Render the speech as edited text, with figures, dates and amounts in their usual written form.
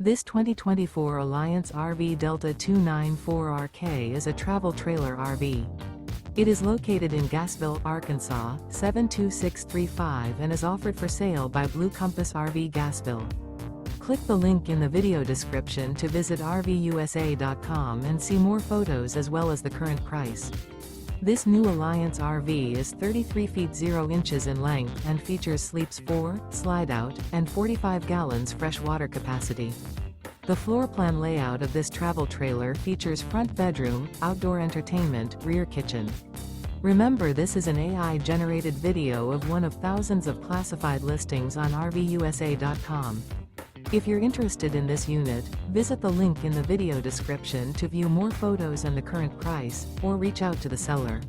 This 2024 Alliance RV Delta 294RK is a travel trailer RV. It is located in Gassville, Arkansas, 72635 and is offered for sale by Blue Compass RV Gassville. Click the link in the video description to visit RVUSA.com and see more photos as well as the current price. This new Alliance RV is 33 feet 0 inches in length and features sleeps 4, slide-out, and 45 gallons fresh water capacity. The floor plan layout of this travel trailer features front bedroom, outdoor entertainment, rear kitchen. Remember, this is an AI-generated video of one of thousands of classified listings on RVUSA.com. If you're interested in this unit, visit the link in the video description to view more photos and the current price, or reach out to the seller.